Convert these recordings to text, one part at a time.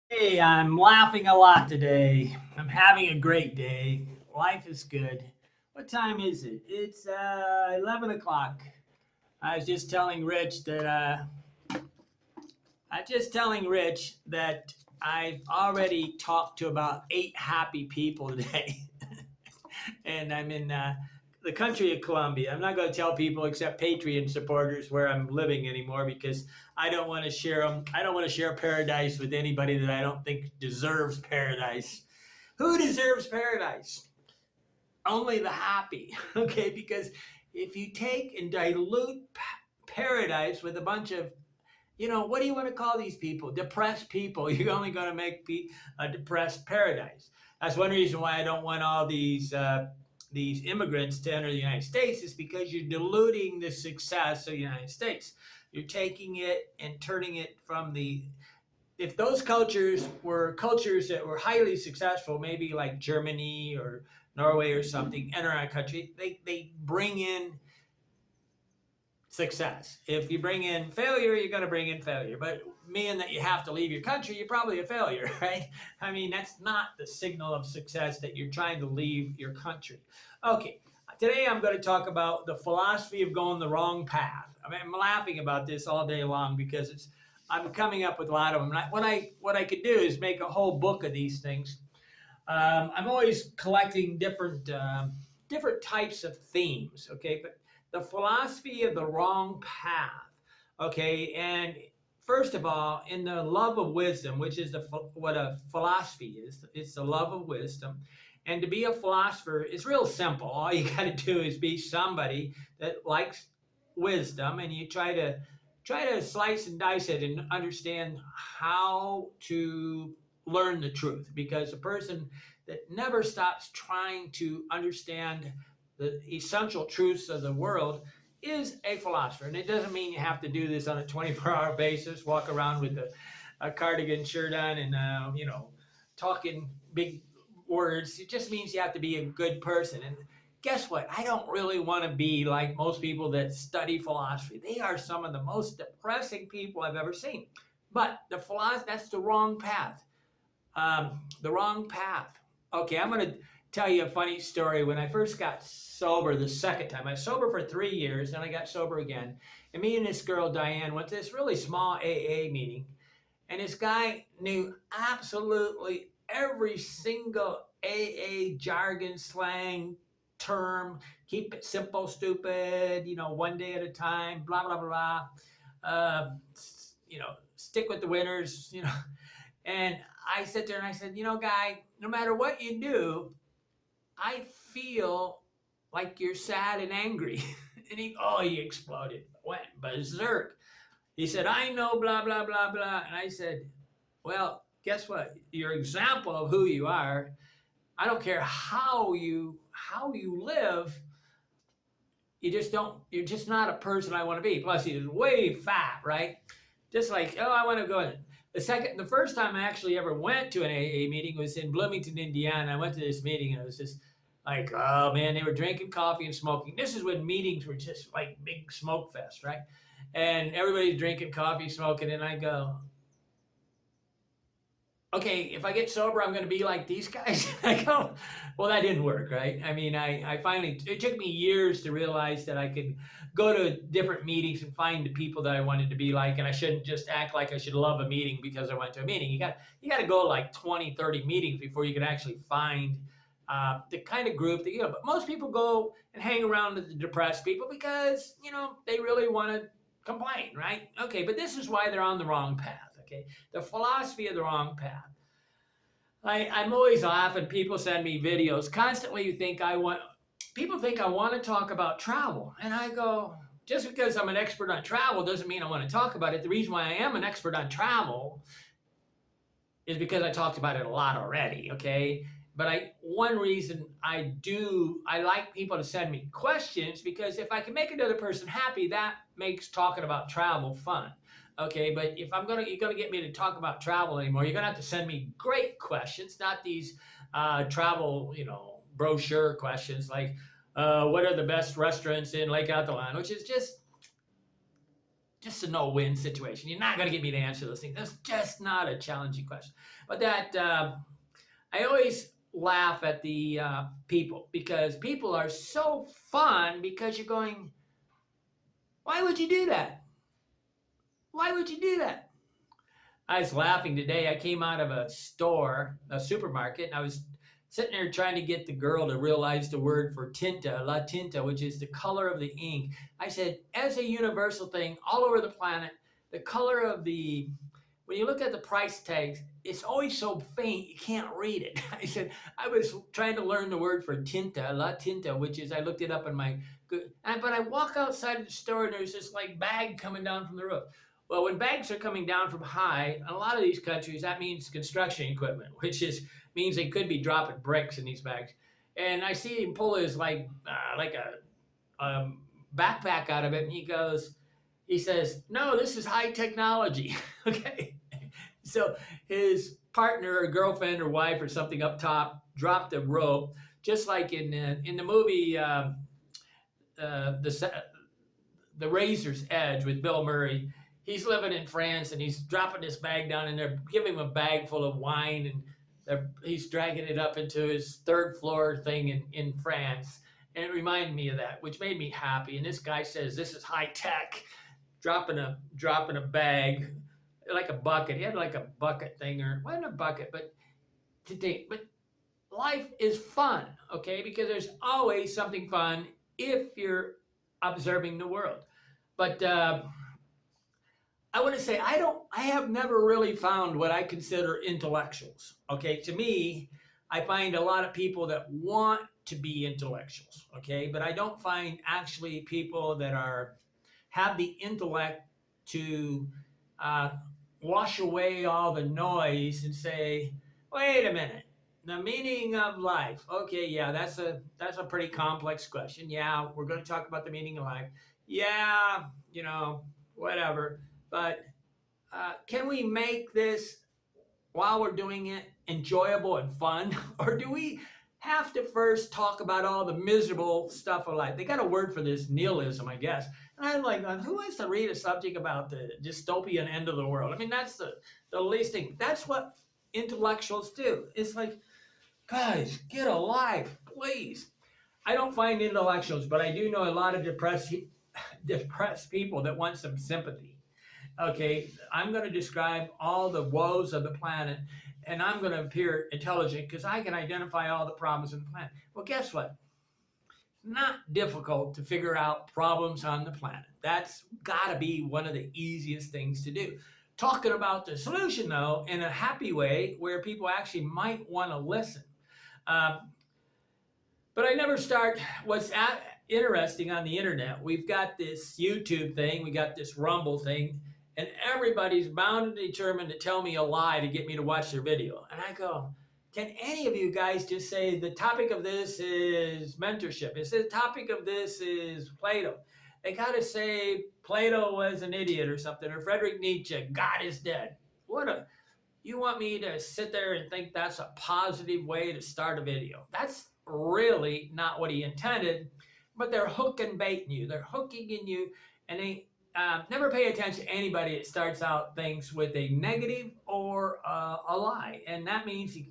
Hey, I'm laughing a lot today. I'm having a great day. Life is good. What time is it? It's 11 o'clock. I was just telling Rich that I've already talked to about 8 happy people today, and I'm in the country of Colombia. I'm not going to tell people except Patreon supporters where I'm living anymore because I don't want to share them. I don't want to share paradise with anybody that I don't think deserves paradise. Who deserves paradise? Only the happy, okay? Because if you take and dilute paradise with a bunch of, what do you want to call these people? Depressed people. You're only going to make a depressed paradise. That's one reason why I don't want all these immigrants to enter the United States is because you're diluting the success of the United States. You're taking it and turning it from the if those cultures were cultures that were highly successful, maybe like Germany or Norway or something, enter our country, they bring in success. If you bring in failure, you're going to bring in failure. But meaning that you have to leave your country, you're probably a failure, right? I mean, that's not the signal of success that you're trying to leave your country. Okay, today I'm going to talk about the philosophy of going the wrong path. I mean, I'm laughing about this all day long because I'm coming up with a lot of them. What I could do is make a whole book of these things. I'm always collecting different types of themes. Okay, but the philosophy of the wrong path. Okay, and first of all, in the love of wisdom, which is what a philosophy is, it's the love of wisdom. And to be a philosopher is real simple. All you got to do is be somebody that likes wisdom, and you try to slice and dice it and understand how to learn the truth. Because a person that never stops trying to understand the essential truths of the world is a philosopher. And it doesn't mean you have to do this on a 24-hour basis, walk around with a cardigan shirt on and, talking big words. It just means you have to be a good person. And guess what? I don't really want to be like most people that study philosophy. They are some of the most depressing people I've ever seen. But the philosophy, that's the wrong path. The wrong path. Okay, I'm going to tell you a funny story. When I first got sober the second time, I was sober for 3 years, then I got sober again. And me and this girl, Diane, went to this really small AA meeting. And this guy knew absolutely every single AA jargon, slang, term. Keep it simple, stupid, one day at a time, blah, blah, blah. Stick with the winners, And I sat there and I said, guy, no matter what you do, I feel like you're sad and angry. And he exploded, went berserk. He said, I know, blah, blah, blah, blah. And I said, well, guess what? Your example of who you are, I don't care how you live, you're just not a person I want to be. Plus, he was way fat, right? Just like, I want to go in. The first time I actually ever went to an AA meeting was in Bloomington, Indiana. I went to this meeting and it was just like, oh man, they were drinking coffee and smoking. This is when meetings were just like big smoke fest, right? And everybody's drinking coffee, smoking, and I go, okay, if I get sober, I'm going to be like these guys. I go, well, that didn't work, right? I mean, I finally, it took me years to realize that I could go to different meetings and find the people that I wanted to be like, and I shouldn't just act like I should love a meeting because I went to a meeting. You got to go like 20, 30 meetings before you can actually find the kind of group that, but most people go and hang around with the depressed people because, they really want to complain, right? Okay, but this is why they're on the wrong path. Okay, the philosophy of the wrong path. I'm always laughing. People send me videos constantly. People think I want to talk about travel, and I go, just because I'm an expert on travel doesn't mean I want to talk about it. The reason why I am an expert on travel is because I talked about it a lot already. Okay, but one reason I like people to send me questions because if I can make another person happy, that makes talking about travel fun. Okay, but if you're gonna get me to talk about travel anymore, you're gonna have to send me great questions, not these travel, brochure questions like what are the best restaurants in Lake Athlon, which is just just a no-win situation. You're not going to get me to answer those things. That's just not a challenging question. But that I always laugh at the people, because people are so fun, because you're going, why would you do that? Why would you do that? I was laughing today. I came out of a store, a supermarket, and I was sitting there trying to get the girl to realize the word for tinta, la tinta, which is the color of the ink. I said, as a universal thing all over the planet, the color of the, when you look at the price tags, it's always so faint you can't read it. I said, I was trying to learn the word for tinta, la tinta, which is, I looked it up in my, but I walk outside of the store and there's this like bag coming down from the roof. Well, when bags are coming down from high, in a lot of these countries, that means construction equipment, which means they could be dropping bricks in these bags. And I see him pull his like a backpack out of it, and he says, no, this is high technology. Okay. So his partner or girlfriend or wife or something up top dropped a rope, just like in the movie The Razor's Edge with Bill Murray. He's living in France and he's dropping this bag down, and they're giving him a bag full of wine, and he's dragging it up into his third floor thing in France. And it reminded me of that, which made me happy. And this guy says, this is high tech, dropping a bag like a bucket. He had like a bucket thing, or wasn't a bucket, but life is fun, okay? Because there's always something fun if you're observing the world. But I want to say I have never really found what I consider intellectuals. Okay, to me, I find a lot of people that want to be intellectuals. Okay, but I don't find actually people that have the intellect to wash away all the noise and say, wait a minute, the meaning of life. Okay, yeah, that's a pretty complex question. Yeah, we're going to talk about the meaning of life. Yeah, whatever. But can we make this, while we're doing it, enjoyable and fun? Or do we have to first talk about all the miserable stuff of life? They got a word for this, nihilism, I guess. And I'm like, who wants to read a subject about the dystopian end of the world? I mean, that's the least thing. That's what intellectuals do. It's like, guys, get a life, please. I don't find intellectuals, but I do know a lot of depressed people that want some sympathy. Okay, I'm going to describe all the woes of the planet, and I'm going to appear intelligent because I can identify all the problems in the planet. Well, guess what? It's not difficult to figure out problems on the planet. That's got to be one of the easiest things to do. Talking about the solution, though, in a happy way where people actually might want to listen. But I never start what's interesting on the internet. We've got this YouTube thing, we got this Rumble thing, and everybody's bound and determined to tell me a lie to get me to watch their video. And I go, can any of you guys just say the topic of this is mentorship? It's the topic of this is Plato. They got to say Plato was an idiot or something, or Friedrich Nietzsche, God is dead. You want me to sit there and think that's a positive way to start a video? That's really not what he intended, but they're hook and baiting you. They're hooking in you, and they never pay attention to anybody that starts out things with a negative or a lie. And that means you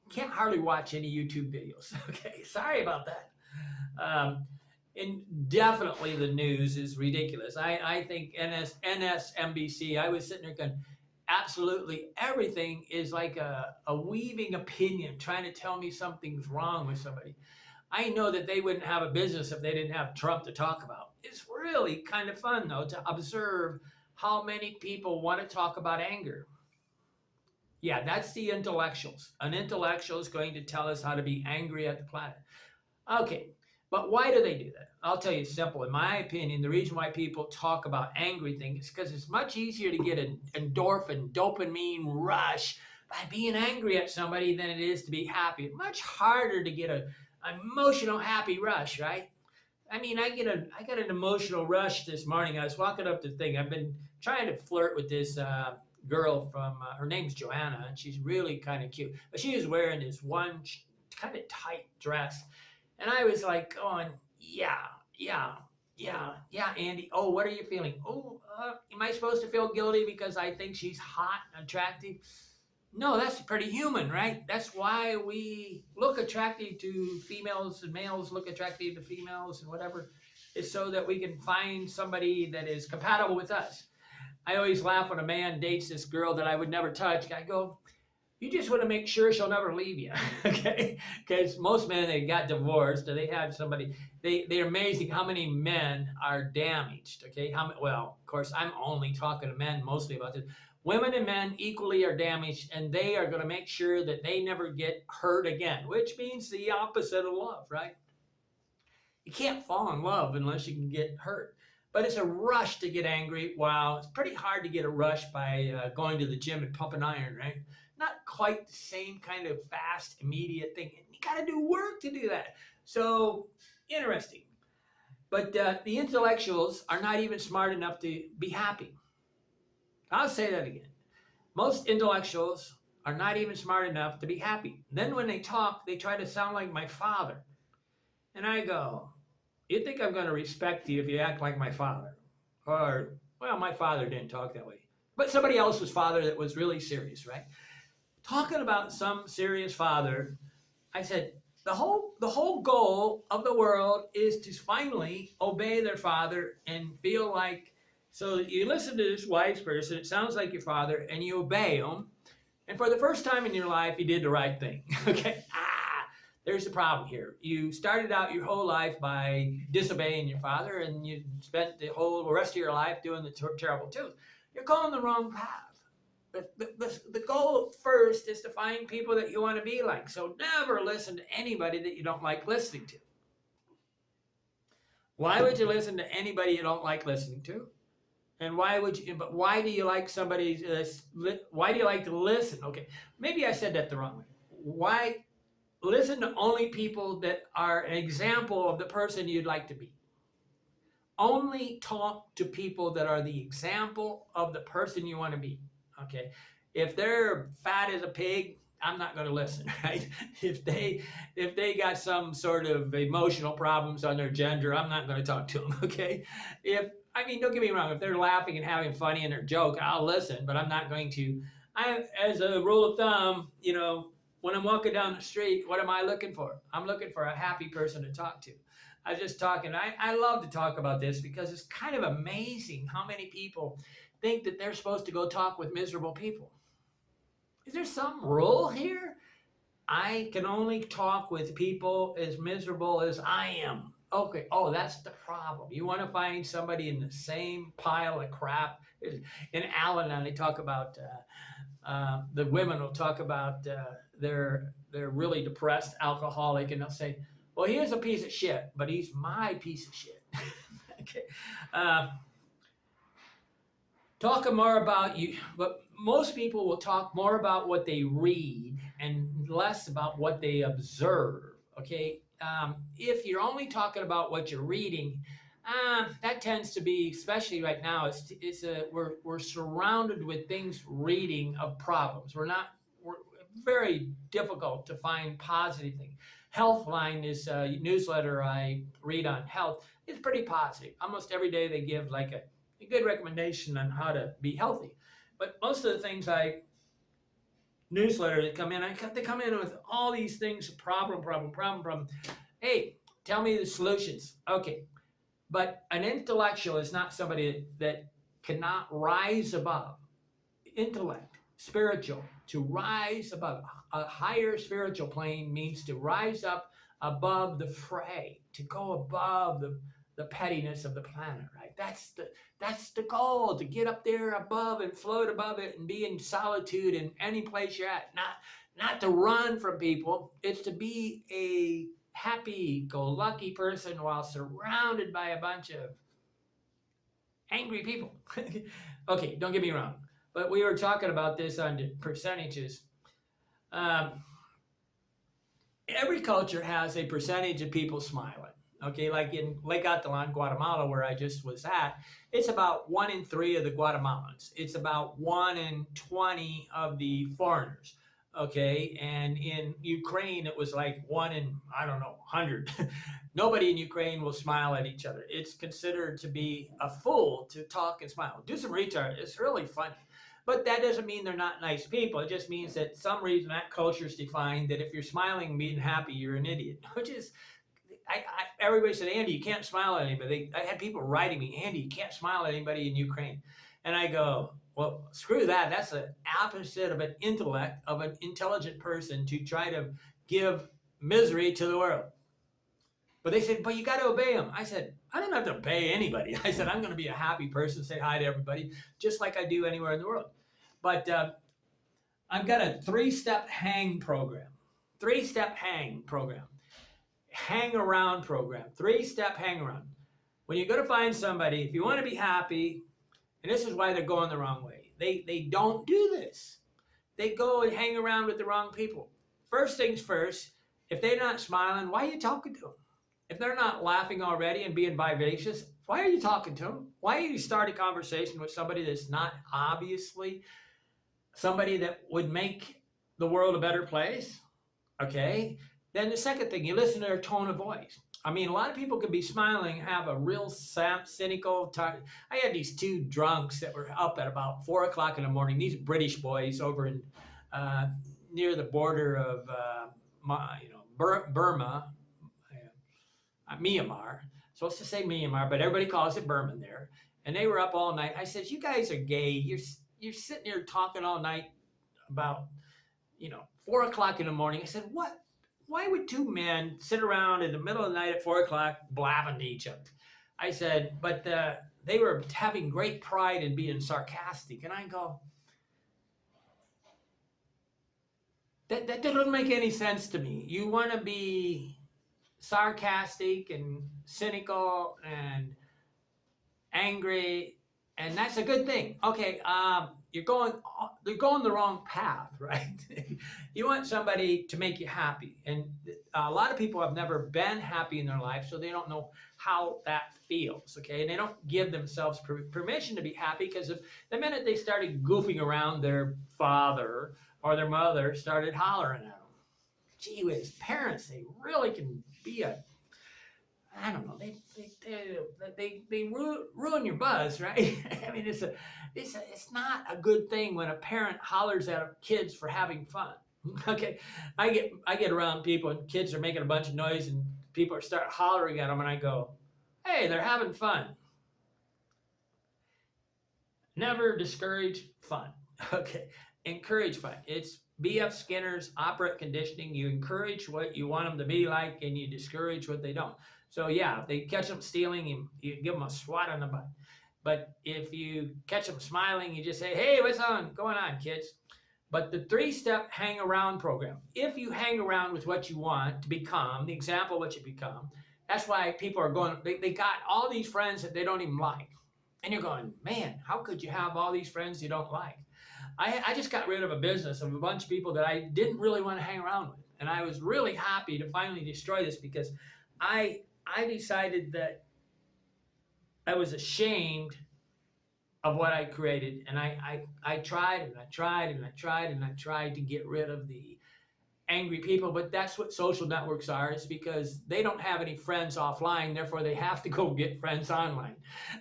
can't hardly watch any YouTube videos. Okay, sorry about that. And definitely the news is ridiculous. I think NSNBC, I was sitting there going, absolutely everything is like a weaving opinion, trying to tell me something's wrong with somebody. I know that they wouldn't have a business if they didn't have Trump to talk about. It's really kind of fun, though, to observe how many people want to talk about anger. Yeah, that's the intellectuals. An intellectual is going to tell us how to be angry at the planet. Okay, but why do they do that? I'll tell you simple. In my opinion, the reason why people talk about angry things is because it's much easier to get an endorphin, dopamine rush by being angry at somebody than it is to be happy. It's much harder to get an emotional happy rush, right? I mean, I got an emotional rush this morning. I was walking up the thing. I've been trying to flirt with this girl from, her name's Joanna, and she's really kind of cute. But she was wearing this one kind of tight dress. And I was like going, yeah. Yeah, Andy. Oh, what are you feeling? Oh, am I supposed to feel guilty because I think she's hot and attractive? No, that's pretty human, right? That's why we look attractive to females and males look attractive to females and whatever. It's so that we can find somebody that is compatible with us. I always laugh when a man dates this girl that I would never touch. I go, you just want to make sure she'll never leave you, okay? Because most men they got divorced or they had somebody. They're amazing how many men are damaged, okay? Well, of course, I'm only talking to men mostly about this. Women and men equally are damaged, and they are going to make sure that they never get hurt again, which means the opposite of love, right? You can't fall in love unless you can get hurt. But it's a rush to get angry. Wow, it's pretty hard to get a rush by going to the gym and pumping iron, right? Not quite the same kind of fast, immediate thing. You got to do work to do that. So, interesting. But the intellectuals are not even smart enough to be happy. I'll say that again. Most intellectuals are not even smart enough to be happy. Then when they talk, they try to sound like my father. And I go, you think I'm going to respect you if you act like my father? Or, well, my father didn't talk that way. But somebody else's father that was really serious, right? Talking about some serious father, I said, the whole goal of the world is to finally obey their father and feel like, so you listen to this wise person, it sounds like your father, and you obey him. And for the first time in your life, you did the right thing, okay? There's the problem here. You started out your whole life by disobeying your father, and you spent the whole rest of your life doing the terrible too. You're going the wrong path. The goal first is to find people that you want to be like. So never listen to anybody that you don't like listening to. Why would you listen to anybody you don't like listening to? And why would you? But why do you like somebody? Why do you like to listen? Okay, maybe I said that the wrong way. Why? Listen to only people that are an example of the person you'd like to be. Only talk to people that are the example of the person you want to be. Okay. If they're fat as a pig, I'm not going to listen, right? If they got some sort of emotional problems on their gender, I'm not going to talk to them, okay? Don't get me wrong, if they're laughing and having funny in their joke, I'll listen, but I'm not going to. As a rule of thumb, when I'm walking down the street, what am I looking for? I'm looking for a happy person to talk to. I was just talking. I love to talk about this because it's kind of amazing how many people think that they're supposed to go talk with miserable people. Is there some rule here? I can only talk with people as miserable as I am. Okay. Oh, that's the problem. You want to find somebody in the same pile of crap. In Al-Anon, they talk about the women will talk about they're really depressed alcoholic, and they'll say, well, he is a piece of shit, but he's my piece of shit. Okay. Talk more about you, but most people will talk more about what they read and less about what they observe. Okay. If you're only talking about what you're reading, that tends to be, especially right now, we're surrounded with things reading of problems. We're very difficult to find positive things. Healthline is a newsletter I read on health. It's pretty positive. Almost every day they give like a good recommendation on how to be healthy. But most of the things newsletter that come in, they come in with all these things, problem. Hey, tell me the solutions. Okay. But an intellectual is not somebody that cannot rise above. Intellect, spiritual, to rise above. A higher spiritual plane means to rise up above the fray, to go above the pettiness of the planet, right? That's the goal, to get up there above and float above it and be in solitude in any place you're at. Not to run from people. It's to be a happy-go-lucky person while surrounded by a bunch of angry people. Okay, don't get me wrong. But we were talking about this on the percentages. Every culture has a percentage of people smiling. Okay, like in Lake Atlan, Guatemala, where I just was at, it's about 1 in 3 of the Guatemalans. It's about 1 in 20 of the foreigners. Okay, and in Ukraine it was like 1 in, I don't know, 100. Nobody in Ukraine will smile at each other. It's considered to be a fool to talk and smile. Do some research. It's really funny. But that doesn't mean they're not nice people. It just means that some reason that culture is defined that if you're smiling and being happy, you're an idiot. Which is, everybody said, Andy, you can't smile at anybody. I had people writing me, Andy, you can't smile at anybody in Ukraine. And I go, well, screw that. That's the opposite of an intellect, of an intelligent person to try to give misery to the world. But they said, but you got to obey them. I said, I don't have to obey anybody. I said, I'm going to be a happy person, say hi to everybody, just like I do anywhere in the world. But I've got a 3-step hang program. 3-step hang program. Hang around program. 3-step hang around. When you go to find somebody, if you want to be happy, and this is why they're going the wrong way, they don't do this. They go and hang around with the wrong people. First things first, if they're not smiling, why are you talking to them? If they're not laughing already and being vivacious, why are you talking to them? Why are you starting a conversation with somebody that's not obviously somebody that would make the world a better place? Okay. Then the second thing, you listen to their tone of voice. I mean, a lot of people can be smiling, have a real cynical time. I had these 2 drunks that were up at about 4 o'clock in the morning. These British boys over in near the border of Burma, Myanmar. So let's just say Myanmar, but everybody calls it Burma there. And they were up all night. I said, you guys are gay. You're sitting there talking all night about 4 o'clock in the morning. I said, what? Why would 2 men sit around in the middle of the night at 4 o'clock blabbing to each other? I said, but they were having great pride in being sarcastic. And I go, that doesn't make any sense to me. You want to be sarcastic and cynical and angry, and that's a good thing. Okay, they're going the wrong path, right? You want somebody to make you happy, and a lot of people have never been happy in their life, so they don't know how that feels. Okay, and they don't give themselves permission to be happy, because the minute they started goofing around, their father or their mother started hollering at them. Gee whiz, parents, they really can be I don't know, they ruin your buzz, right? I mean, it's not a good thing when a parent hollers at kids for having fun. Okay, I get around people and kids are making a bunch of noise and people are start hollering at them, and I go, hey, they're having fun. Never discourage fun. Okay, encourage fun. It's B.F. Skinner's operant conditioning. You encourage what you want them to be like, and you discourage what they don't. So yeah, if they catch them stealing, you give them a swat on the butt. But if you catch them smiling, you just say, hey, what's going on, kids? But the 3-step hang around program, if you hang around with what you want to become, the example of what you become, that's why people are going, they got all these friends that they don't even like. And you're going, man, how could you have all these friends you don't like? I just got rid of a business of a bunch of people that I didn't really want to hang around with. And I was really happy to finally destroy this, because I decided that I was ashamed of what I created. And I tried and I tried and I tried and I tried to get rid of the angry people. But that's what social networks are, is because they don't have any friends offline. Therefore, they have to go get friends online.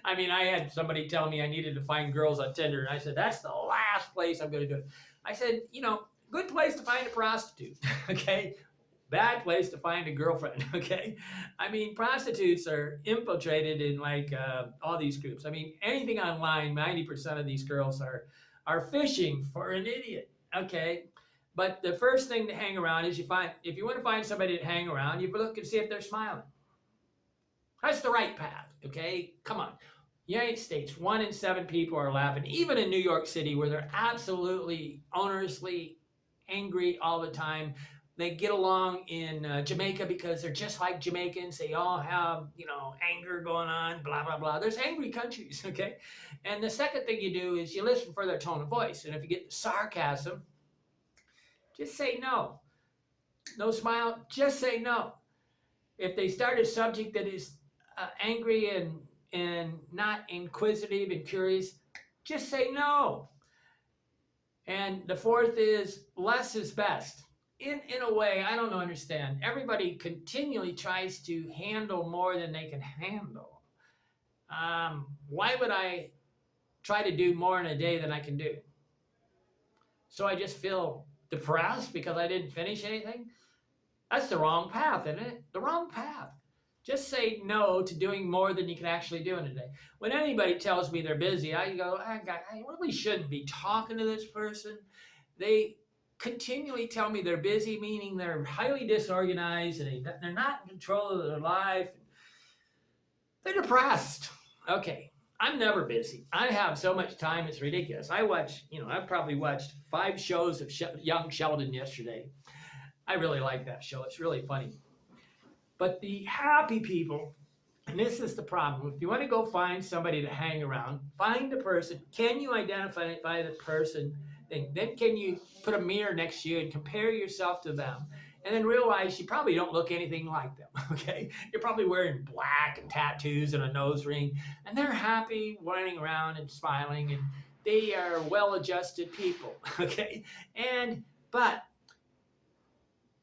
I mean, I had somebody tell me I needed to find girls on Tinder. And I said, that's the last place I'm going to do it. I said, good place to find a prostitute. Okay. Bad place to find a girlfriend. Okay. I mean, prostitutes are infiltrated in all these groups. I mean, anything online, 90% of these girls are fishing for an idiot. Okay. But the first thing to hang around is if you want to find somebody to hang around, you look and see if they're smiling. That's the right path. Okay. Come on. United States, 1 in 7 people are laughing. Even in New York City, where they're absolutely owneriously angry all the time. They get along in Jamaica because they're just like Jamaicans. They all have, anger going on, blah, blah, blah. There's angry countries, okay? And the second thing you do is you listen for their tone of voice. And if you get sarcasm, just say no. No smile, just say no. If they start a subject that is angry and not inquisitive and curious, just say no. And the fourth is less is best. In a way, I don't understand. Everybody continually tries to handle more than they can handle. Why would I try to do more in a day than I can do? So I just feel depressed because I didn't finish anything? That's the wrong path, isn't it? The wrong path. Just say no to doing more than you can actually do in a day. When anybody tells me they're busy, I go, I really shouldn't be talking to this person. They continually tell me they're busy, meaning they're highly disorganized and they're not in control of their life. They're depressed. Okay, I'm never busy. I have so much time, it's ridiculous. I probably watched 5 shows of Young Sheldon yesterday. I really like that show. It's really funny. But the happy people, and this is the problem, if you want to go find somebody to hang around, find a person. Can you identify the person? Then can you put a mirror next to you and compare yourself to them? And then realize you probably don't look anything like them, okay? You're probably wearing black and tattoos and a nose ring, and they're happy running around and smiling, and they are well-adjusted people, okay? But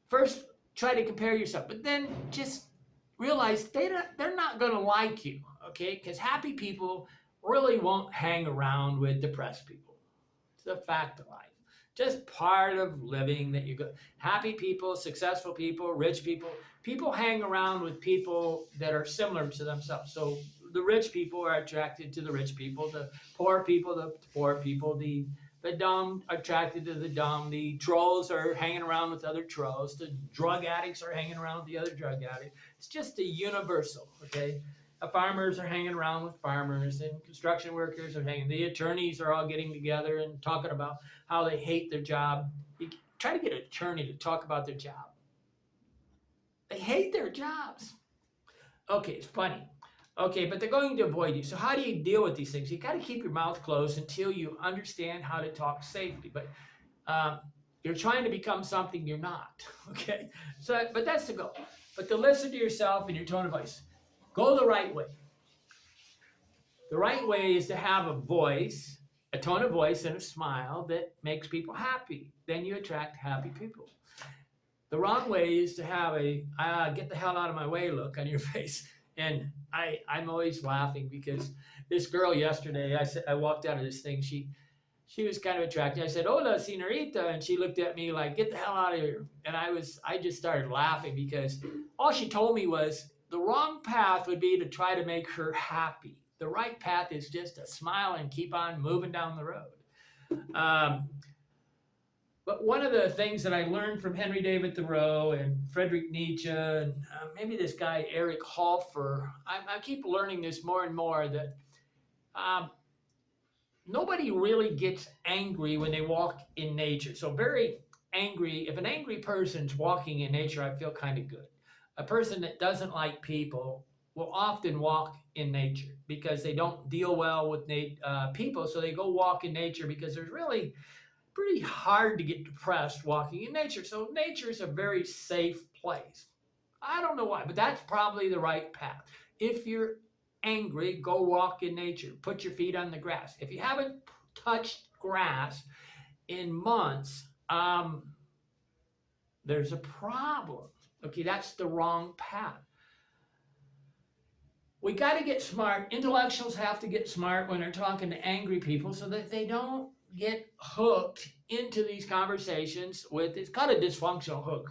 first, try to compare yourself, but then just realize they're not going to like you, okay? Because happy people really won't hang around with depressed people. It's a fact of life. Just part of living that you go. Happy people, successful people, rich people hang around with people that are similar to themselves. So the rich people are attracted to the rich people, the poor people, the poor people, the dumb are attracted to the dumb. The trolls are hanging around with other trolls. The drug addicts are hanging around with the other drug addicts. It's just a universal, okay? The farmers are hanging around with farmers, and construction workers are hanging. The attorneys are all getting together and talking about how they hate their job. You try to get an attorney to talk about their job. They hate their jobs. Okay, it's funny. Okay, but they're going to avoid you. So how do you deal with these things? You got to keep your mouth closed until you understand how to talk safely. But you're trying to become something you're not. Okay, but that's the goal. But to listen to yourself and your tone of voice. Go the right way. The right way is to have a voice, a tone of voice, and a smile that makes people happy. Then you attract happy people. The wrong way is to have a get the hell out of my way look on your face. And I'm always laughing because this girl yesterday, I walked out of this thing, she was kind of attractive. I said, "Hola, señorita," and she looked at me like, "Get the hell out of here." And I just started laughing because all she told me was the wrong path would be to try to make her happy. The right path is just to smile and keep on moving down the road. But one of the things that I learned from Henry David Thoreau and Friedrich Nietzsche and maybe this guy Eric Hoffer, I keep learning this more and more that nobody really gets angry when they walk in nature. So very angry, if an angry person's walking in nature, I feel kind of good. A person that doesn't like people will often walk in nature because they don't deal well with people, so they go walk in nature because there's really pretty hard to get depressed walking in nature. So nature is a very safe place. I don't know why, but that's probably the right path. If you're angry, go walk in nature. Put your feet on the grass. If you haven't touched grass in months, there's a problem. Okay, that's the wrong path. We got to get smart. Intellectuals have to get smart when they're talking to angry people so that they don't get hooked into these conversations with, it's called a dysfunctional hook.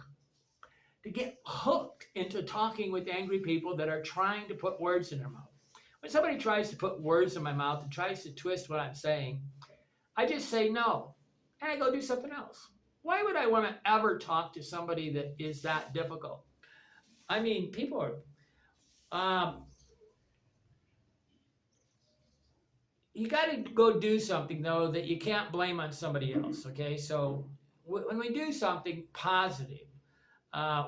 To get hooked into talking with angry people that are trying to put words in their mouth. When somebody tries to put words in my mouth and tries to twist what I'm saying, I just say no, and I go do something else. Why would I want to ever talk to somebody that is that difficult? I mean, people are, you got to go do something, though, that you can't blame on somebody else, okay? So when we do something positive,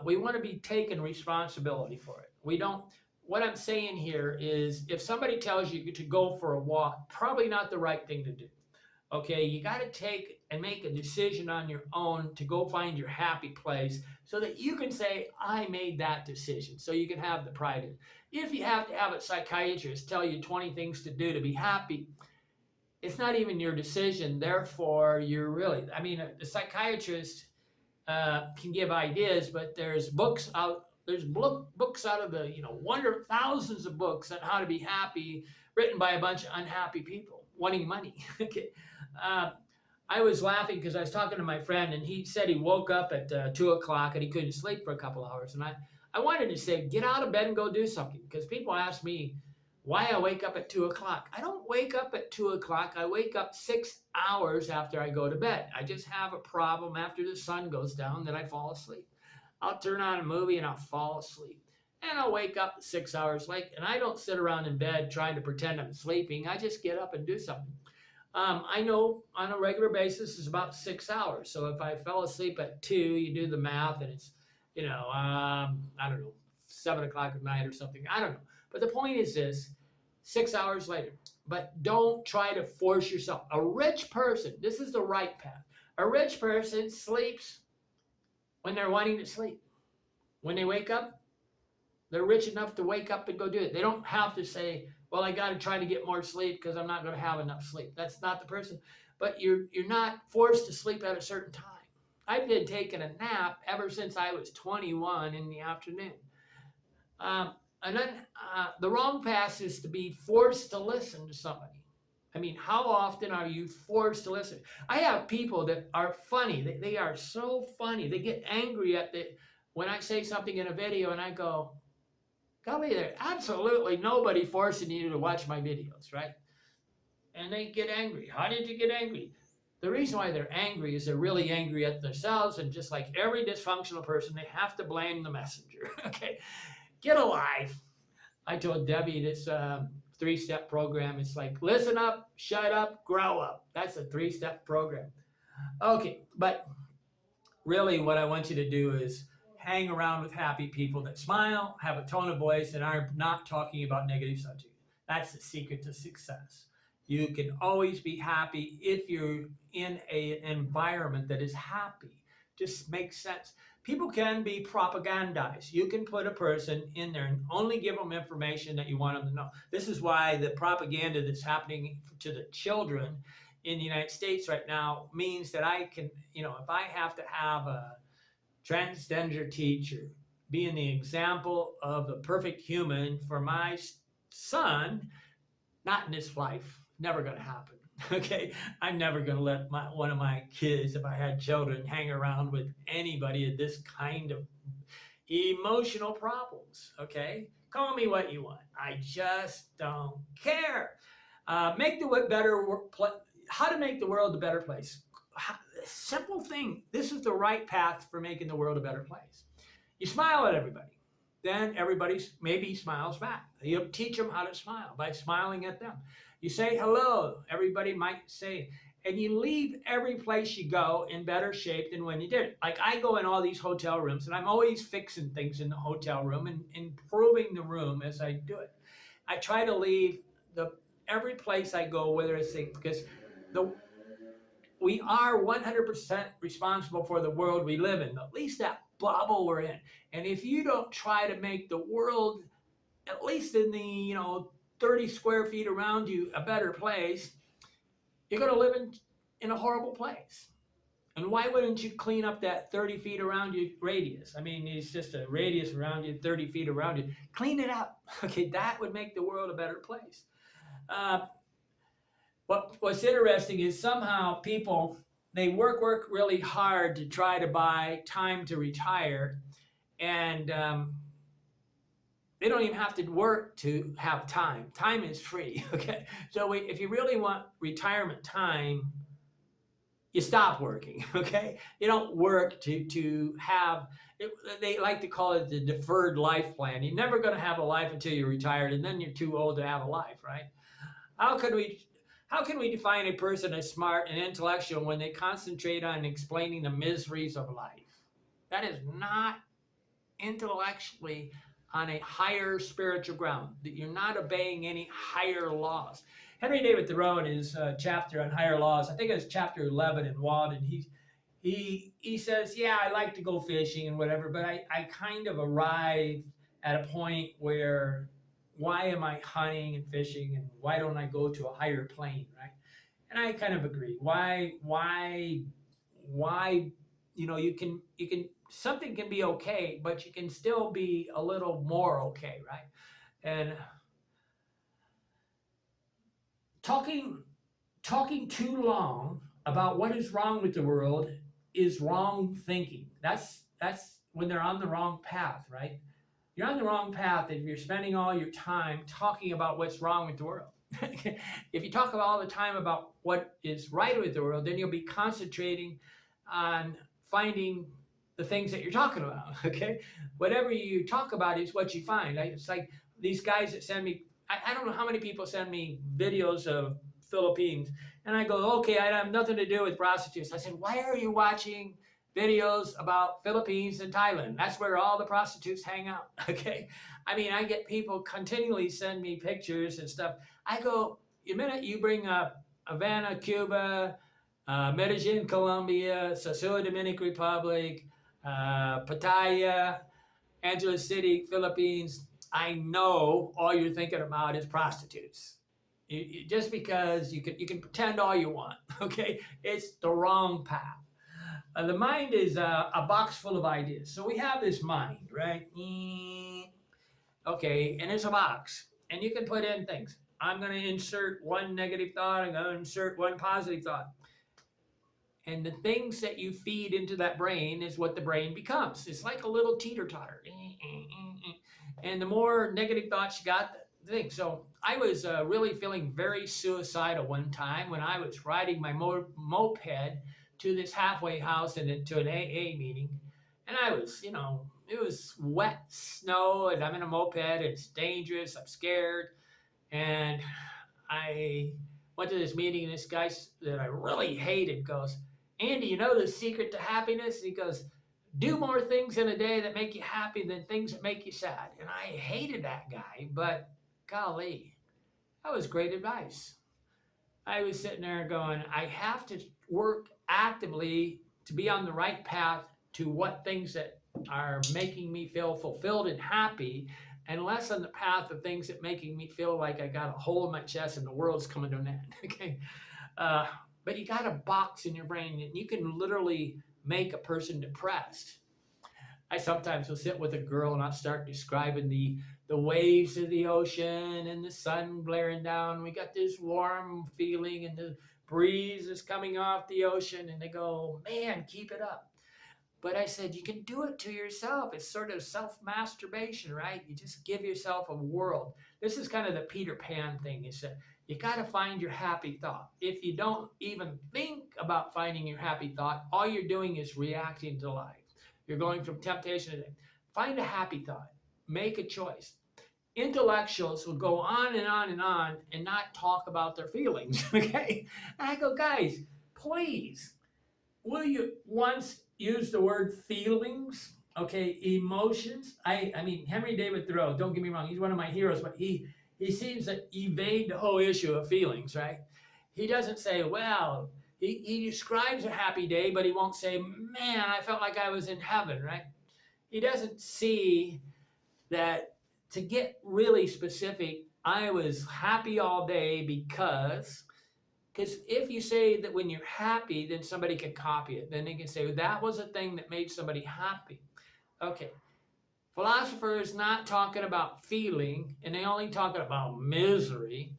we want to be taking responsibility for it. We don't, what I'm saying here is if somebody tells you to go for a walk, probably not the right thing to do, okay? You got to take and make a decision on your own to go find your happy place so that you can say, I made that decision, so you can have the pride in it. If you have to have a psychiatrist tell you 20 things to do to be happy, it's not even your decision. Therefore, you're really, I mean, a psychiatrist can give ideas, but there's books out. There's books out of the thousands of books on how to be happy, written by a bunch of unhappy people wanting money. Okay. Uh, I was laughing because I was talking to my friend, and he said he woke up at 2 o'clock and he couldn't sleep for a couple hours. And I wanted to say, get out of bed and go do something, because people ask me why I wake up at 2 o'clock. I don't wake up at 2 o'clock. I wake up 6 hours after I go to bed. I just have a problem after the sun goes down that I fall asleep. I'll turn on a movie and I'll fall asleep. And I'll wake up 6 hours late. And I don't sit around in bed trying to pretend I'm sleeping. I just get up and do something. I know on a regular basis is about 6 hours. So if I fell asleep at 2, you do the math, and it's, I don't know, 7 o'clock at night or something. I don't know. But the point is this: 6 hours later. But don't try to force yourself. A rich person, this is the right path. A rich person sleeps when they're wanting to sleep. When they wake up, they're rich enough to wake up and go do it. They don't have to say, well, I got to try to get more sleep because I'm not going to have enough sleep. That's not the person. But you're not forced to sleep at a certain time. I've been taking a nap ever since I was 21 in the afternoon. And then the wrong path is to be forced to listen to somebody. I mean, how often are you forced to listen? I have people that are funny. They are so funny. They get angry when I say something in a video, and I go, golly, there's absolutely nobody forcing you to watch my videos, right? And they get angry. How did you get angry? The reason why they're angry is they're really angry at themselves, and just like every dysfunctional person, they have to blame the messenger. Okay, get a life. I told Debbie this 3-step program. It's like, listen up, shut up, grow up. That's a 3-step program. Okay, but really what I want you to do is hang around with happy people that smile, have a tone of voice, and are not talking about negative subjects. That's the secret to success. You can always be happy if you're in an environment that is happy. Just makes sense. People can be propagandized. You can put a person in there and only give them information that you want them to know. This is why the propaganda that's happening to the children in the United States right now means that I can, if I have to have a transgender teacher being the example of the perfect human for my son, not in this life, never going to happen. Okay, I'm never going to let one of my kids, if I had children, hang around with anybody with this kind of emotional problems. Okay, call me what you want. I just don't care. Make the better. How to make the world a better place. Simple thing. This is the right path for making the world a better place. You smile at everybody. Then everybody maybe smiles back. You teach them how to smile by smiling at them. You say hello, everybody might say, and you leave every place you go in better shape than when you did it. Like I go in all these hotel rooms, and I'm always fixing things in the hotel room and improving the room as I do it. I try to leave every place I go, whether it's because we are 100% responsible for the world we live in, at least that bubble we're in. And if you don't try to make the world, at least in the 30 square feet around you, a better place, you're going to live in a horrible place. And why wouldn't you clean up that 30 feet around you radius? I mean, it's just a radius around you, 30 feet around you. Clean it up. Okay, that would make the world a better place. What's interesting is somehow people, they work really hard to try to buy time to retire, and they don't even have to work to have time. Time is free, okay? So if you really want retirement time, you stop working, okay? You don't work to have, they like to call it the deferred life plan. You're never going to have a life until you're retired, and then you're too old to have a life, right? How can we define a person as smart and intellectual when they concentrate on explaining the miseries of life? That is not intellectually on a higher spiritual ground. That you're not obeying any higher laws. Henry David Thoreau, in his chapter on higher laws, I think it's chapter 11 in Walden, he says, yeah, I like to go fishing and whatever, but I kind of arrive at a point where, why am I hunting and fishing, and why don't I go to a higher plane, right? And I kind of agree. Why, something can be okay, but you can still be a little more okay, right? And talking talking too long about what is wrong with the world is wrong thinking. That's when they're on the wrong path, right? You're on the wrong path if you're spending all your time talking about what's wrong with the world. If you talk about all the time about what is right with the world, then you'll be concentrating on finding the things that you're talking about. Okay, whatever you talk about is what you find. It's like these guys that send me. I don't know how many people send me videos of Philippines, and I go, okay, I have nothing to do with prostitutes. I said, why are you watching videos about Philippines and Thailand? That's where all the prostitutes hang out. Okay, I mean, I get people continually send me pictures and stuff. I go, the minute you bring up Havana, Cuba, Medellin, Colombia, Sosua, Dominican Republic, Pattaya, Angeles City, Philippines, I know all you're thinking about is prostitutes. Just because you can pretend all you want, okay? It's the wrong path. The mind is a box full of ideas. So we have this mind, right? Okay, and it's a box, and you can put in things. I'm going to insert one negative thought. I'm going to insert one positive thought. And the things that you feed into that brain is what the brain becomes. It's like a little teeter-totter. And the more negative thoughts you got, the thing. So I was really feeling very suicidal one time when I was riding my moped to this halfway house and then to an AA meeting. And I was, it was wet snow and I'm in a moped. It's dangerous. I'm scared. And I went to this meeting and this guy that I really hated goes, Andy, you know the secret to happiness? He goes, do more things in a day that make you happy than things that make you sad. And I hated that guy, but golly, that was great advice. I was sitting there going, I have to work actively to be on the right path to what things that are making me feel fulfilled and happy, and less on the path of things that making me feel like I got a hole in my chest and the world's coming to an end. Okay, but you got a box in your brain, and you can literally make a person depressed. I sometimes will sit with a girl and I'll start describing the waves of the ocean and the sun blaring down. We got this warm feeling and the breeze is coming off the ocean, and they go, man, keep it up. But I said, you can do it to yourself. It's sort of self-masturbation, right? You just give yourself a world. This is kind of the Peter Pan thing, is that you got to find your happy thought. If you don't even think about finding your happy thought, all you're doing is reacting to life. You're going from temptation to find a happy thought. Make a choice. Intellectuals will go on and on and on and not talk about their feelings, okay? And I go, guys, please, will you once use the word feelings, okay, emotions? I mean, Henry David Thoreau, don't get me wrong, he's one of my heroes, but he seems to evade the whole issue of feelings, right? He doesn't say, well, he describes a happy day, but he won't say, man, I felt like I was in heaven, right? He doesn't see that. To get really specific, I was happy all day because if you say that when you're happy, then somebody can copy it. Then they can say, well, that was a thing that made somebody happy. Okay. Philosophers not talking about feeling, and they only talking about misery.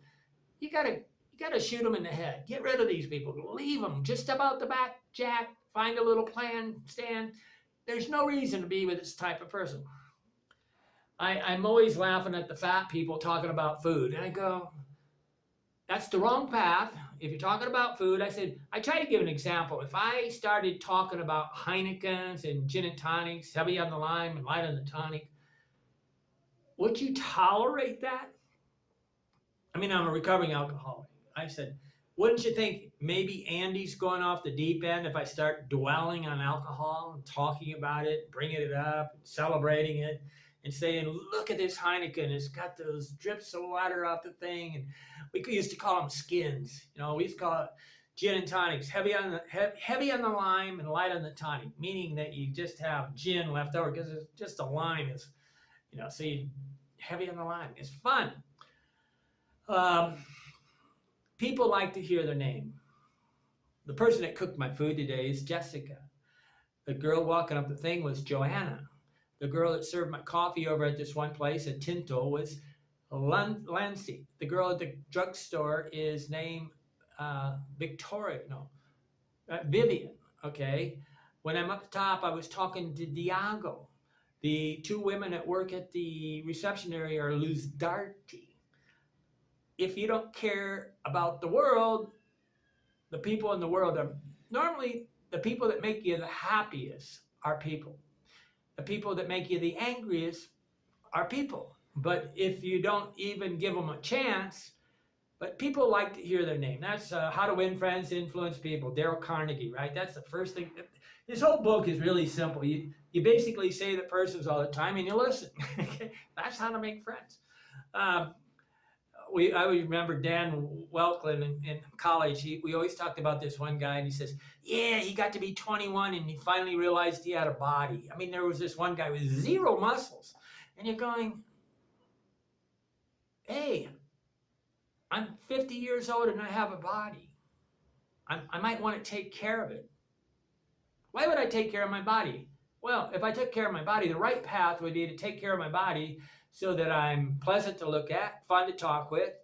You gotta shoot them in the head. Get rid of these people. Leave them. Just step out the back, Jack. Find a little plan, stand. There's no reason to be with this type of person. I'm always laughing at the fat people talking about food. And I go, that's the wrong path. If you're talking about food, I try to give an example. If I started talking about Heinekens and gin and tonics, heavy on the lime and light on the tonic, would you tolerate that? I mean, I'm a recovering alcoholic. I said, wouldn't you think maybe Andy's going off the deep end if I start dwelling on alcohol and talking about it, bringing it up, celebrating it? And saying, look at this Heineken, it's got those drips of water off the thing. And we used to call them skins. We used to call it gin and tonics, heavy on the lime and light on the tonic, meaning that you just have gin left over because it's just a lime is, so you heavy on the lime. It's fun. People like to hear their name. The person that cooked my food today is Jessica. The girl walking up the thing was Joanna. The girl that served my coffee over at this one place at Tinto was Lancy. The girl at the drugstore is named Victoria. No, Vivian. Okay. When I'm up top, I was talking to Diago. The two women that work at the reception area are Luz Darty. If you don't care about the world, the people in the world are normally the people that make you the happiest are people. The people that make you the angriest are people. But if you don't even give them a chance, but people like to hear their name. That's How to Win Friends and Influence People, Dale Carnegie, right? That's the first thing. This whole book is really simple. You basically say the persons all the time and you listen. That's how to make friends. I remember Dan Welklin in college. We always talked about this one guy, and he says, yeah, he got to be 21 and he finally realized he had a body. I mean, there was this one guy with zero muscles. And you're going, hey, I'm 50 years old and I have a body. I might want to take care of it. Why would I take care of my body? Well, if I took care of my body, the right path would be to take care of my body so that I'm pleasant to look at, fun to talk with,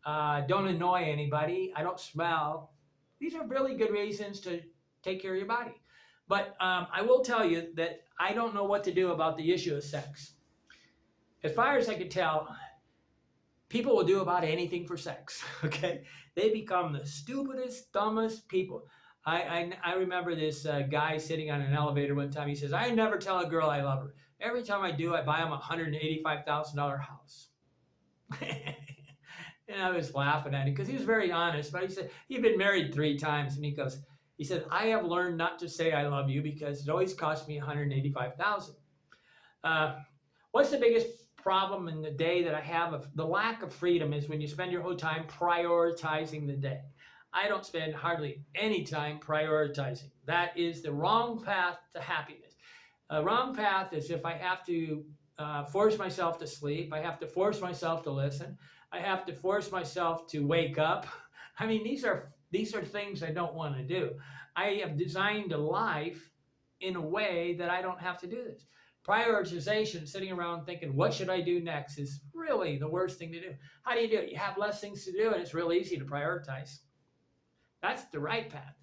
don't annoy anybody, I don't smell. These are really good reasons to take care of your body. But I will tell you that I don't know what to do about the issue of sex. As far as I can tell, people will do about anything for sex, okay? They become the stupidest, dumbest people. I remember this guy sitting on an elevator one time. He says, I never tell a girl I love her. Every time I do, I buy him a $185,000 house. And I was laughing at him because he was very honest. But he said he'd been married 3 times. And he said, I have learned not to say I love you because it always cost me $185,000. What's the biggest problem in the day that I have of the lack of freedom is when you spend your whole time prioritizing the day. I don't spend hardly any time prioritizing. That is the wrong path to happiness. A wrong path is if I have to force myself to sleep, I have to force myself to listen, I have to force myself to wake up. I mean, these are things I don't want to do. I have designed a life in a way that I don't have to do this. Prioritization, sitting around thinking, what should I do next, is really the worst thing to do. How do you do it? You have less things to do, and it's real easy to prioritize. That's the right path.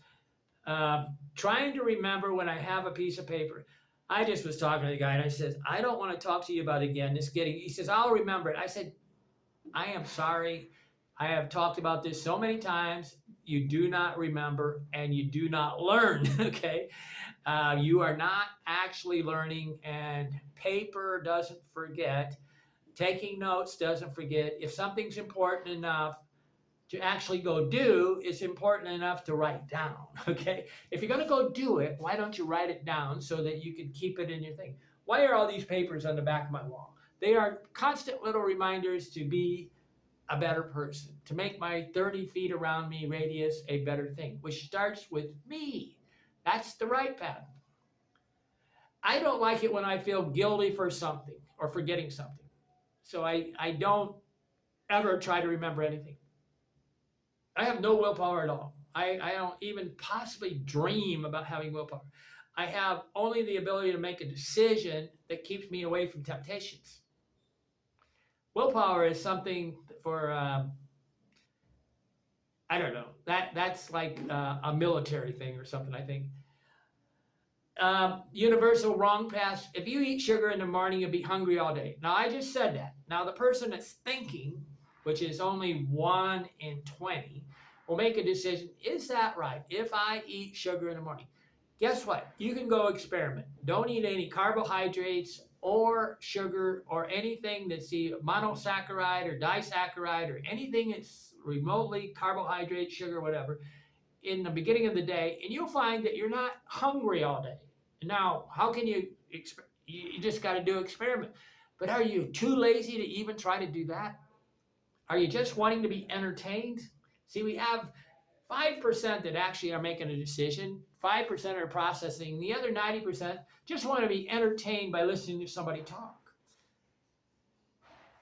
Trying to remember when I have a piece of paper. I just was talking to the guy, and I said, I don't want to talk to you about it again. He says, I'll remember it. I said, I am sorry. I have talked about this so many times. You do not remember, and you do not learn, okay? You are not actually learning, and paper doesn't forget. Taking notes doesn't forget. If something's important enough to actually go do, it's important enough to write down, okay? If you're going to go do it, why don't you write it down so that you can keep it in your thing? Why are all these papers on the back of my wall? They are constant little reminders to be a better person, to make my 30 feet around me radius a better thing, which starts with me. That's the right path. I don't like it when I feel guilty for something or forgetting something. So I don't ever try to remember anything. I have no willpower at all. I don't even possibly dream about having willpower. I have only the ability to make a decision that keeps me away from temptations. Willpower is something for, I don't know, that's like a military thing or something, I think. Universal wrong path. If you eat sugar in the morning, you'll be hungry all day. Now, I just said that. Now, the person that's thinking, which is only 1 in 20, will make a decision. Is that right? If I eat sugar in the morning, guess what? You can go experiment. Don't eat any carbohydrates or sugar or anything that's monosaccharide or disaccharide or anything that's remotely carbohydrate, sugar, whatever, in the beginning of the day, and you'll find that you're not hungry all day. Now, how can you just got to do experiment. But are you too lazy to even try to do that? Are you just wanting to be entertained? See, we have 5% that actually are making a decision, 5% are processing, the other 90% just want to be entertained by listening to somebody talk.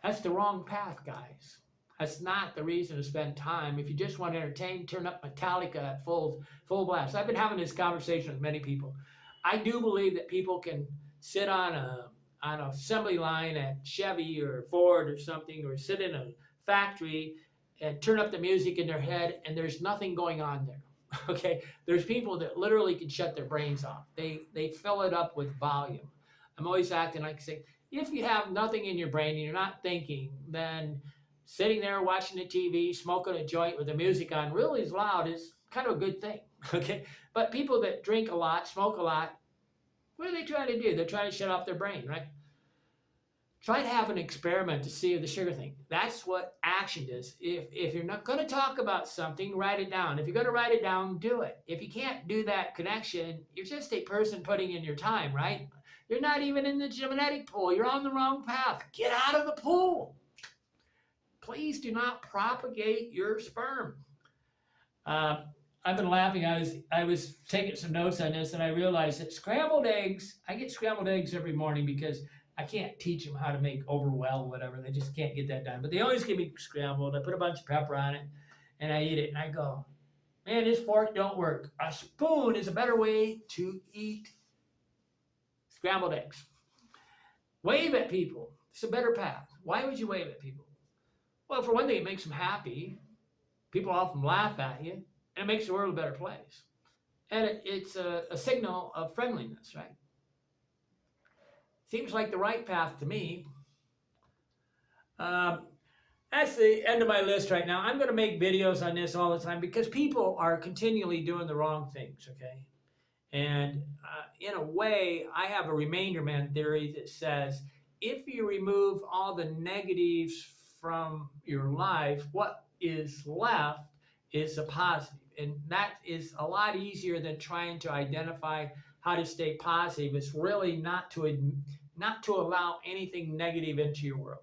That's the wrong path, guys. That's not the reason to spend time. If you just want to entertain, turn up Metallica at full blast. I've been having this conversation with many people. I do believe that people can sit on an assembly line at Chevy or Ford or something, or sit in a factory and turn up the music in their head, and there's nothing going on there. Okay, there's people that literally can shut their brains off. They fill it up with volume. I'm always acting like say, if you have nothing in your brain and you're not thinking, then sitting there watching the TV, smoking a joint with the music on really is loud is kind of a good thing. Okay, but people that drink a lot, smoke a lot, what are they trying to do? They're trying to shut off their brain, right? Try to have an experiment to see the sugar thing. That's what action does. If you're not going to talk about something, write it down. If you're going to write it down, do it. If you can't do that connection, you're just a person putting in your time, right? You're not even in the genetic pool. You're on the wrong path. Get out of the pool. Please do not propagate your sperm. I've been laughing. I was taking some notes on this, and I realized that scrambled eggs, I get scrambled eggs every morning because I can't teach them how to make overwell, whatever. They just can't get that done. But they always give me scrambled. I put a bunch of pepper on it, and I eat it. And I go, man, this fork don't work. A spoon is a better way to eat scrambled eggs. Wave at people. It's a better path. Why would you wave at people? Well, for one thing, it makes them happy. People often laugh at you, and it makes the world a better place. And it's a signal of friendliness, right? Seems like the right path to me. That's the end of my list right now. I'm going to make videos on this all the time because people are continually doing the wrong things, okay? And in a way, I have a remainder man theory that says if you remove all the negatives from your life, what is left is a positive. And that is a lot easier than trying to identify how to stay positive. It's really not to allow anything negative into your world.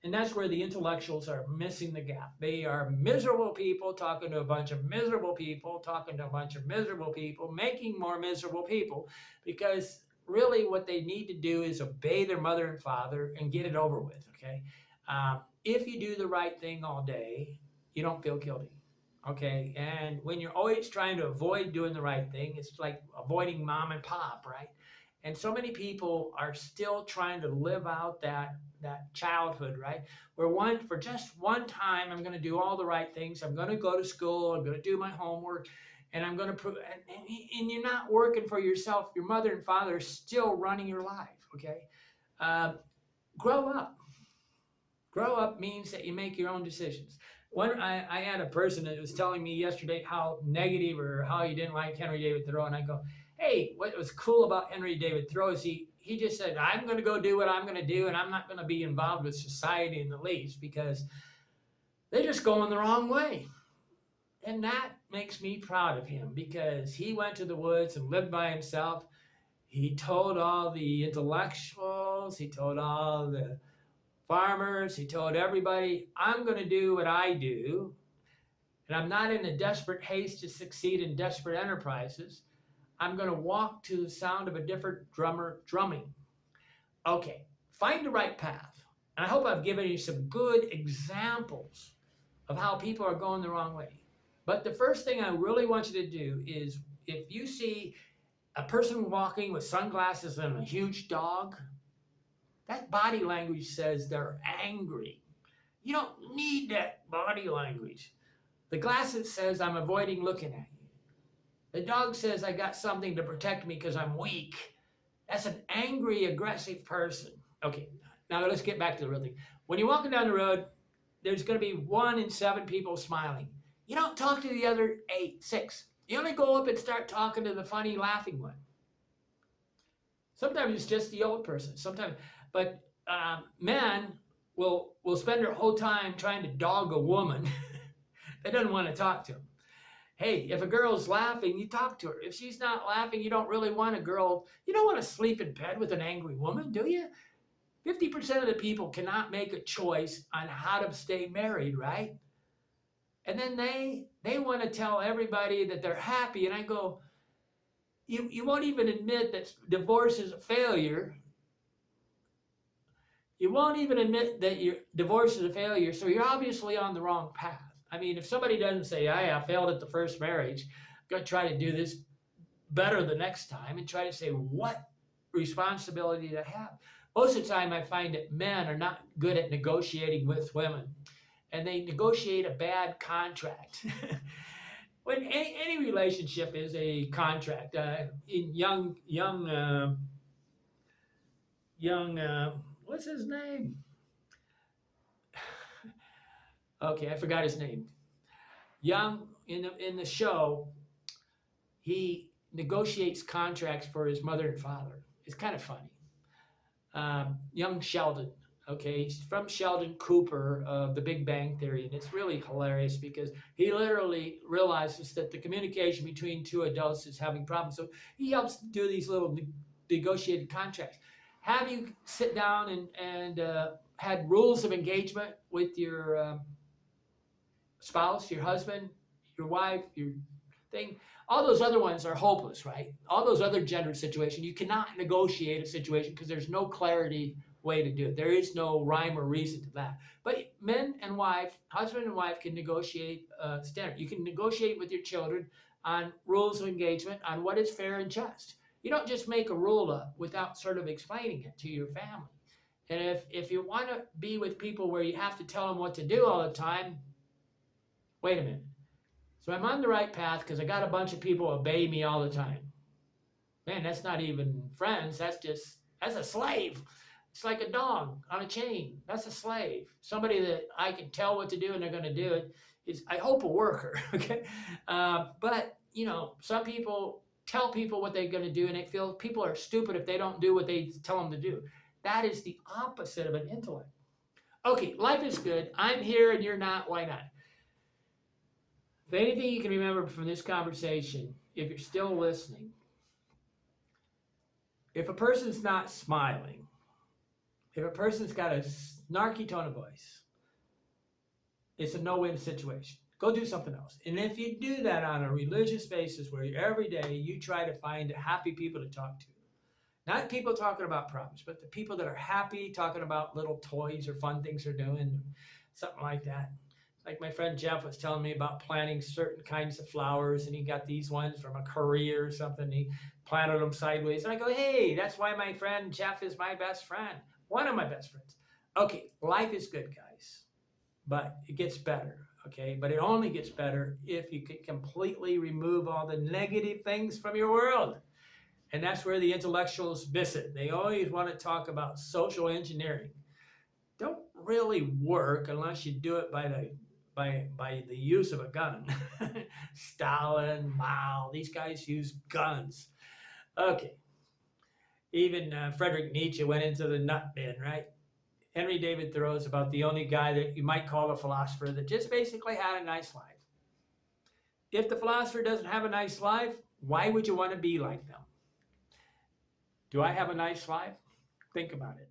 And that's where the intellectuals are missing the gap. They are miserable people talking to a bunch of miserable people, talking to a bunch of miserable people, making more miserable people, because really what they need to do is obey their mother and father and get it over with, okay? If you do the right thing all day, you don't feel guilty. Okay, and when you're always trying to avoid doing the right thing, it's like avoiding mom and pop, right? And so many people are still trying to live out that childhood, right? Where for just one time, I'm going to do all the right things. I'm going to go to school. I'm going to do my homework, and I'm going to prove. And you're not working for yourself. Your mother and father are still running your life. Okay, grow up. Grow up means that you make your own decisions. I had a person that was telling me yesterday how negative or how he didn't like Henry David Thoreau, and I go, hey, what was cool about Henry David Thoreau is he just said, I'm going to go do what I'm going to do, and I'm not going to be involved with society in the least because they're just going the wrong way. And that makes me proud of him because he went to the woods and lived by himself. He told all the intellectuals, he told all the farmers, he told everybody, I'm going to do what I do, and I'm not in a desperate haste to succeed in desperate enterprises. I'm going to walk to the sound of a different drummer drumming. Okay, find the right path. And I hope I've given you some good examples of how people are going the wrong way. But the first thing I really want you to do is if you see a person walking with sunglasses and a huge dog, that body language says they're angry. You don't need that body language. The glasses says I'm avoiding looking at you. The dog says I got something to protect me because I'm weak. That's an angry, aggressive person. Okay, now let's get back to the real thing. When you're walking down the road, there's going to be 1 in 7 people smiling. You don't talk to the other 6. You only go up and start talking to the funny, laughing one. Sometimes it's just the old person. Sometimes. But men will spend their whole time trying to dog a woman that doesn't want to talk to them. Hey, if a girl's laughing, you talk to her. If she's not laughing, you don't really want a girl. You don't want to sleep in bed with an angry woman, do you? 50% of the people cannot make a choice on how to stay married, right? And then they want to tell everybody that they're happy. And I go, you won't even admit that divorce is a failure. You won't even admit that your divorce is a failure, so you're obviously on the wrong path. I mean, if somebody doesn't say, "Hey, I failed at the first marriage, I'm gonna try to do this better the next time," and try to say, "What responsibility do I have?" Most of the time, I find that men are not good at negotiating with women, and they negotiate a bad contract. When any relationship is a contract, in young, what's his name? Okay, I forgot his name. Young in the show, he negotiates contracts for his mother and father. It's kind of funny. Young Sheldon. Okay, he's from Sheldon Cooper of The Big Bang Theory, and it's really hilarious because he literally realizes that the communication between two adults is having problems. So he helps do these little negotiated contracts. Have you sit down and had rules of engagement with your spouse, your husband, your wife, your thing? All those other ones are hopeless, right? All those other gender situations, you cannot negotiate a situation because there's no clarity way to do it. There is no rhyme or reason to that. But men and wife, husband and wife can negotiate standard. You can negotiate with your children on rules of engagement, on what is fair and just. You don't just make a rule up without sort of explaining it to your family. And if you want to be with people where you have to tell them what to do all the time, wait a minute. So I'm on the right path because I got a bunch of people obey me all the time. Man, that's not even friends. That's a slave. It's like a dog on a chain. That's a slave. Somebody that I can tell what to do and they're going to do it is, I hope, a worker. Okay, but some people tell people what they're going to do, and they feel people are stupid if they don't do what they tell them to do. That is the opposite of an intellect. Okay, life is good. I'm here and you're not. Why not? If anything you can remember from this conversation, if you're still listening, if a person's not smiling, if a person's got a snarky tone of voice, it's a no-win situation. Go do something else. And if you do that on a religious basis where every day you try to find happy people to talk to, not people talking about problems, but the people that are happy talking about little toys or fun things they're doing, something like that. Like my friend Jeff was telling me about planting certain kinds of flowers, and he got these ones from a Korea or something. He planted them sideways. And I go, hey, that's why my friend Jeff is my best friend. One of my best friends. Okay, life is good, guys, but it gets better, okay? But it only gets better if you can completely remove all the negative things from your world. And that's where the intellectuals miss it. They always want to talk about social engineering. Don't really work unless you do it by the use of a gun. Stalin, Mao, these guys use guns. Okay. Even Friedrich Nietzsche went into the nut bin, right? Henry David Thoreau is about the only guy that you might call a philosopher that just basically had a nice life. If the philosopher doesn't have a nice life, why would you want to be like them? Do I have a nice life? Think about it.